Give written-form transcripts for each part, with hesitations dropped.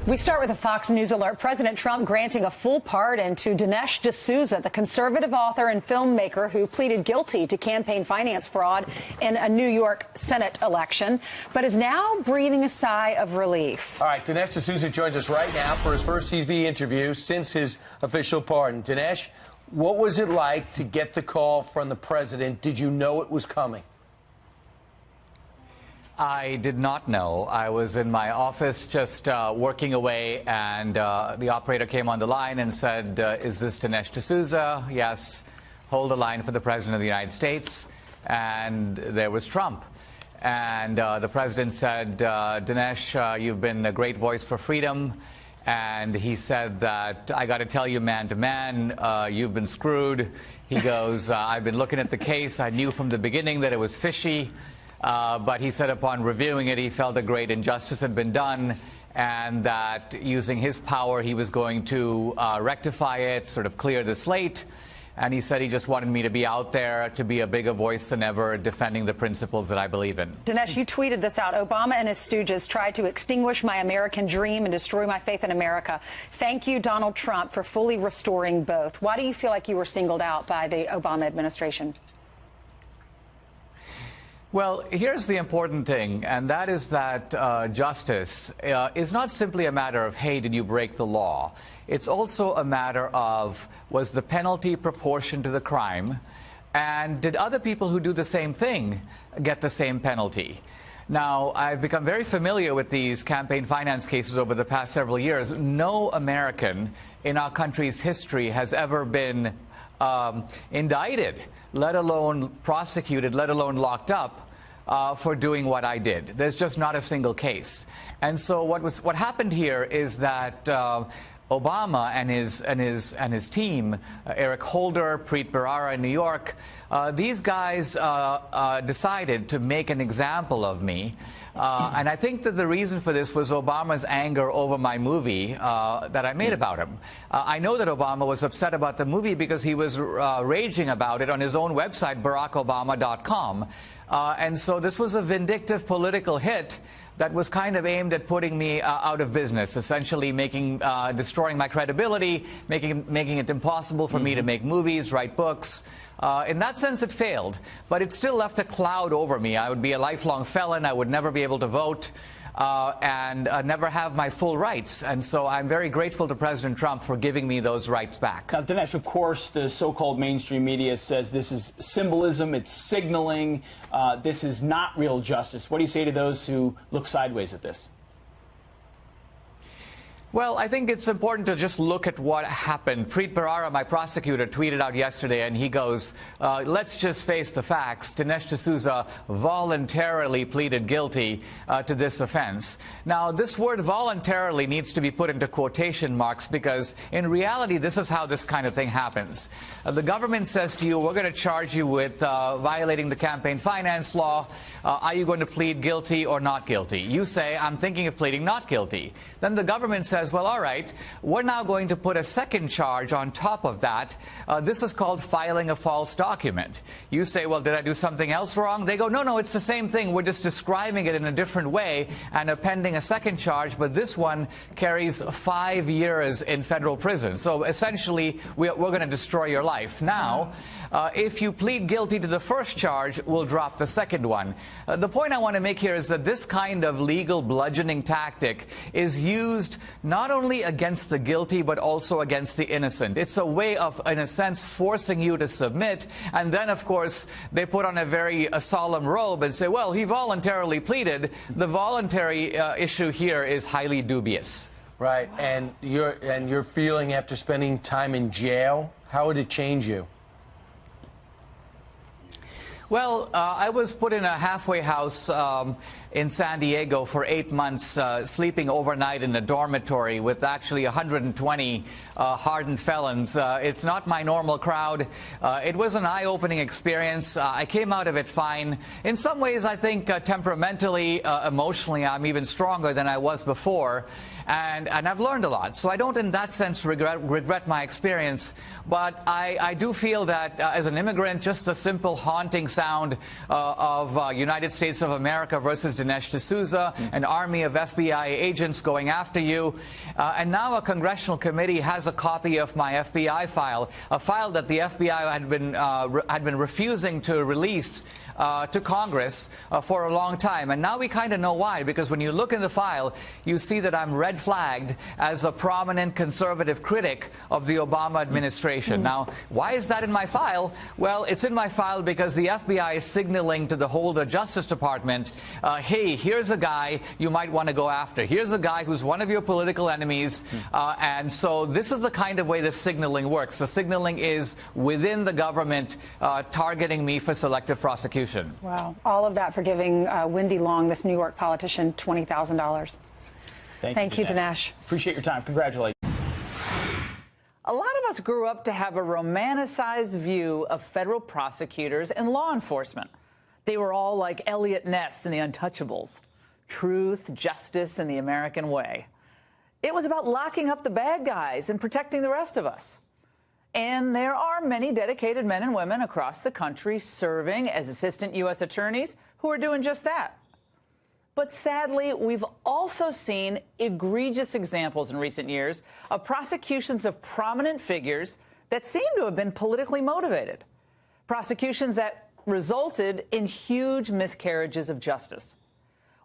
We start with a Fox News alert. President Trump granting a full pardon to Dinesh D'Souza, the conservative author and filmmaker who pleaded guilty to campaign finance fraud in a New York Senate election, but is now breathing a sigh of relief. All right, Dinesh D'Souza joins us right now for his first TV interview since his official pardon. Dinesh, what was it like to get the call from the president? Did you know it was coming? I did not know. I was in my office just working away, and the operator came on the line and said, is this Dinesh D'Souza? Yes. Hold the line for the President of the United States. And there was Trump. And the President said, Dinesh, you've been a great voice for freedom. And he said that, I got to tell you man to man, you've been screwed. He goes, I've been looking at the case. I knew from the beginning that it was fishy. But he said upon reviewing it, he felt a great injustice had been done, and that using his power, he was going to rectify it, sort of clear the slate. And he said he just wanted me to be out there, to be a bigger voice than ever, defending the principles that I believe in. Dinesh, you tweeted this out. Obama and his stooges tried to extinguish my American dream and destroy my faith in America. Thank you, Donald Trump, for fully restoring both. Why do you feel like you were singled out by the Obama administration? Well, here's the important thing, and that is that justice is not simply a matter of, hey, did you break the law? It's also a matter of, was the penalty proportion to the crime? And did other people who do the same thing get the same penalty? Now, I've become very familiar with these campaign finance cases over the past several years. No American in our country's history has ever been indicted, let alone prosecuted, let alone locked up for doing what I did. There's just not a single case. And so what happened here is that Obama and his team, Eric Holder, Preet Bharara in New York, these guys decided to make an example of me. And I think that the reason for this was Obama's anger over my movie that I made about him. I know that Obama was upset about the movie because he was raging about it on his own website, BarackObama.com. And so this was a vindictive political hit that was kind of aimed at putting me out of business, essentially destroying my credibility, making it impossible for me to make movies, write books. In that sense, it failed, but it still left a cloud over me. I would be a lifelong felon. I would never be able to vote and never have my full rights. And so I'm very grateful to President Trump for giving me those rights back. Now, Dinesh, of course, the so-called mainstream media says this is symbolism, it's signaling, this is not real justice. What do you say to those who look sideways at this? Well, I think it's important to just look at what happened. Preet Bharara, my prosecutor, tweeted out yesterday, and he goes, let's just face the facts. Dinesh D'Souza voluntarily pleaded guilty to this offense. Now, this word voluntarily needs to be put into quotation marks because, in reality, this is how this kind of thing happens. The government says to you, we're going to charge you with violating the campaign finance law. Are you going to plead guilty or not guilty? You say, I'm thinking of pleading not guilty. Then the government says, well, all right, we're now going to put a second charge on top of that. This is called filing a false document. You say, well, did I do something else wrong? They go, no, it's the same thing. We're just describing it in a different way and appending a second charge, but this one carries 5 years in federal prison. So essentially, we're going to destroy your life. Now, if you plead guilty to the first charge, we'll drop the second one. The point I want to make here is that this kind of legal bludgeoning tactic is used not only against the guilty, but also against the innocent. It's a way of, in a sense, forcing you to submit. And then, of course, they put on a solemn robe and say, well, he voluntarily pleaded. The voluntary issue here is highly dubious. Right. And your feeling after spending time in jail, how would it change you? Well, I was put in a halfway house in San Diego for 8 months, sleeping overnight in a dormitory with actually 120 hardened felons. It's not my normal crowd. It was an eye-opening experience. I came out of it fine. In some ways, I think temperamentally, emotionally, I'm even stronger than I was before. And I've learned a lot. So I don't, in that sense, regret my experience. But I do feel that as an immigrant, just the simple haunting sound of United States of America versus Dinesh D'Souza, an army of FBI agents going after you. And now a congressional committee has a copy of my FBI file, a file that the FBI had been refusing to release to Congress for a long time. And now we kind of know why, because when you look in the file, you see that I'm red flagged as a prominent conservative critic of the Obama administration. Now, why is that in my file? Well, it's in my file because the FBI is signaling to the whole Justice Department, hey, here's a guy you might want to go after. Here's a guy who's one of your political enemies. And so this is the kind of way the signaling works. The signaling is within the government targeting me for selective prosecution. Wow. All of that for giving Wendy Long, this New York politician, $20,000. Thank you, Dinesh. Appreciate your time. Congratulations. A lot of us grew up to have a romanticized view of federal prosecutors and law enforcement. They were all like Eliot Ness and the Untouchables. Truth, justice, and the American way. It was about locking up the bad guys and protecting the rest of us. And there are many dedicated men and women across the country serving as assistant U.S. attorneys who are doing just that. But sadly, we've also seen egregious examples in recent years of prosecutions of prominent figures that seem to have been politically motivated. Prosecutions that resulted in huge miscarriages of justice.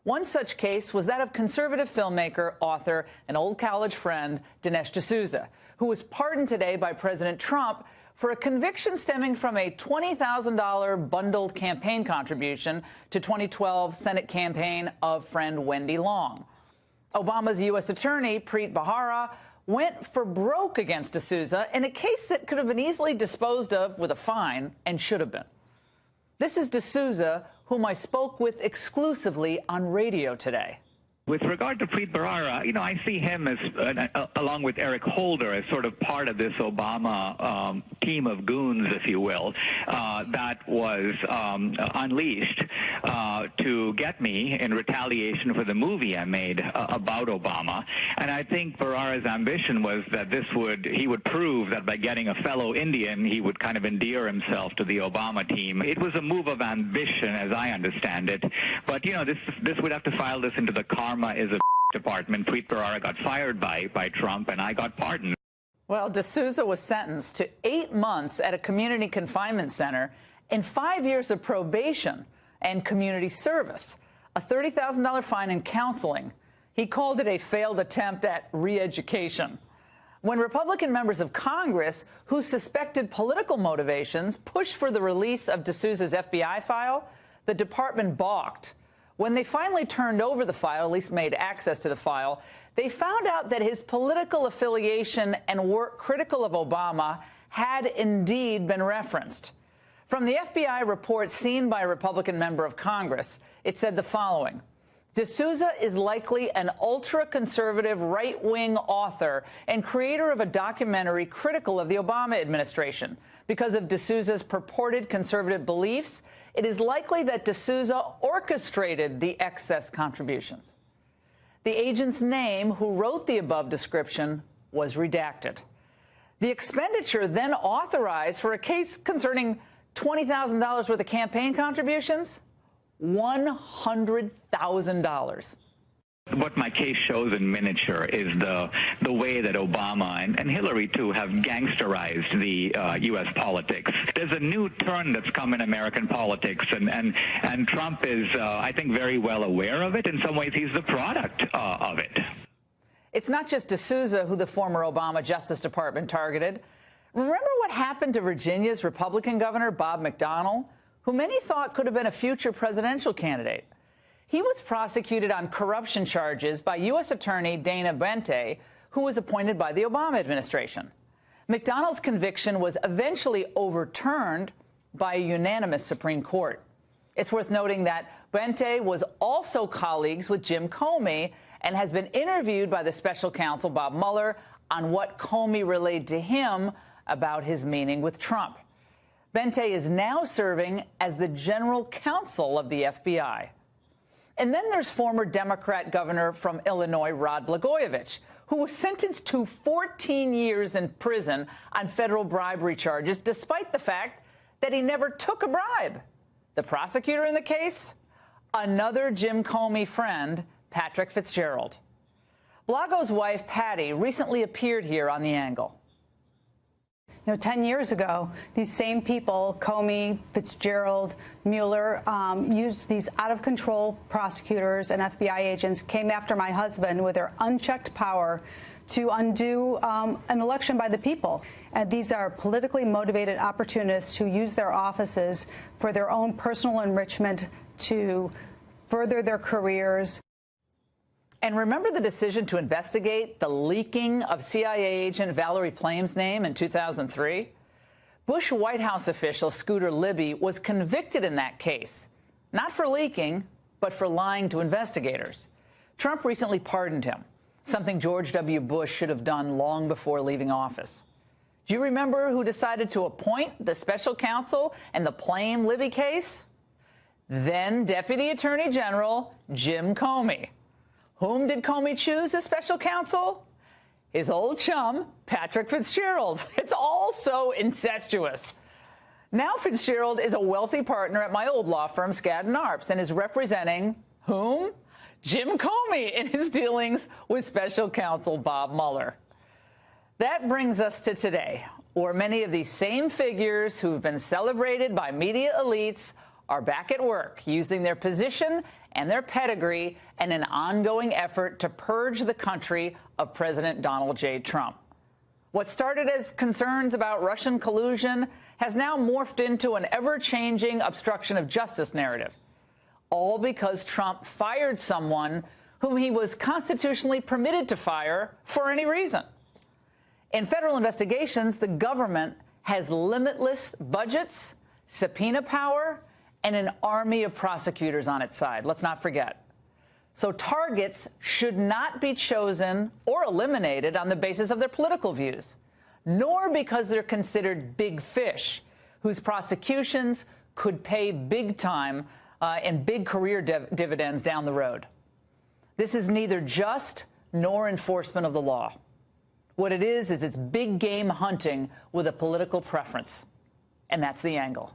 One such case was that of conservative filmmaker, author, and old college friend Dinesh D'Souza, who was pardoned today by President Trump for a conviction stemming from a $20,000 bundled campaign contribution to 2012 Senate campaign of friend Wendy Long. Obama's U.S. attorney, Preet Bharara, went for broke against D'Souza in a case that could have been easily disposed of with a fine and should have been. This is D'Souza, whom I spoke with exclusively on radio today. With regard to Preet Bharara, I see him as, along with Eric Holder, as sort of part of this Obama team of goons, if you will, that was unleashed to get me in retaliation for the movie I made about Obama. And I think Bharara's ambition was that he would prove that by getting a fellow Indian, he would kind of endear himself to the Obama team. It was a move of ambition, as I understand it. But, this would have to file this into the karma is a department. Preet Bharara got fired by Trump, and I got pardoned. Well, D'Souza was sentenced to 8 months at a community confinement center and 5 years of probation and community service, a $30,000 fine and counseling. He called it a failed attempt at re-education. When Republican members of Congress who suspected political motivations pushed for the release of D'Souza's FBI file, the department balked. When they finally turned over the file, at least made access to the file, they found out that his political affiliation and work critical of Obama had indeed been referenced. From the FBI report seen by a Republican member of Congress, it said the following. D'Souza is likely an ultra-conservative right-wing author and creator of a documentary critical of the Obama administration. Because of D'Souza's purported conservative beliefs, it is likely that D'Souza orchestrated the excess contributions. The agent's name, who wrote the above description, was redacted. The expenditure then authorized for a case concerning $20,000 worth of campaign contributions, $100,000. What my case shows in miniature is the way that Obama and Hillary, too, have gangsterized the U.S. politics. There's a new turn that's come in American politics, and Trump is, I think, very well aware of it. In some ways, he's the product of it. It's not just D'Souza who the former Obama Justice Department targeted. Remember what happened to Virginia's Republican governor, Bob McDonnell, who many thought could have been a future presidential candidate? He was prosecuted on corruption charges by U.S. Attorney Dana Bente, who was appointed by the Obama administration. McDonnell's conviction was eventually overturned by a unanimous Supreme Court. It's worth noting that Bente was also colleagues with Jim Comey and has been interviewed by the special counsel Bob Mueller on what Comey relayed to him about his meeting with Trump. Bente is now serving as the general counsel of the FBI. And then there's former Democrat governor from Illinois, Rod Blagojevich, who was sentenced to 14 years in prison on federal bribery charges, despite the fact that he never took a bribe. The prosecutor in the case? another Jim Comey friend, Patrick Fitzgerald. Blago's wife, Patty, recently appeared here on The Angle. 10 years ago, these same people, Comey, Fitzgerald, Mueller, used these out-of-control prosecutors and FBI agents, came after my husband with their unchecked power to undo an election by the people. And these are politically motivated opportunists who use their offices for their own personal enrichment to further their careers. And remember the decision to investigate the leaking of CIA agent Valerie Plame's name in 2003? Bush White House official Scooter Libby was convicted in that case, not for leaking, but for lying to investigators. Trump recently pardoned him, something George W. Bush should have done long before leaving office. Do you remember who decided to appoint the special counsel in the Plame-Libby case? Then Deputy Attorney General Jim Comey. Whom did Comey choose as special counsel? His old chum, Patrick Fitzgerald. It's all so incestuous. Now Fitzgerald is a wealthy partner at my old law firm, Skadden Arps, and is representing whom? Jim Comey in his dealings with special counsel Bob Mueller. That brings us to today, where many of these same figures who've been celebrated by media elites are back at work, using their position and their pedigree in an ongoing effort to purge the country of President Donald J. Trump. What started as concerns about Russian collusion has now morphed into an ever-changing obstruction of justice narrative, all because Trump fired someone whom he was constitutionally permitted to fire for any reason. In federal investigations, the government has limitless budgets, subpoena power, and an army of prosecutors on its side. Let's not forget. So targets should not be chosen or eliminated on the basis of their political views, nor because they're considered big fish, whose prosecutions could pay big time and big career dividends down the road. This is neither just nor enforcement of the law. What it is it's big game hunting with a political preference. And that's The Angle.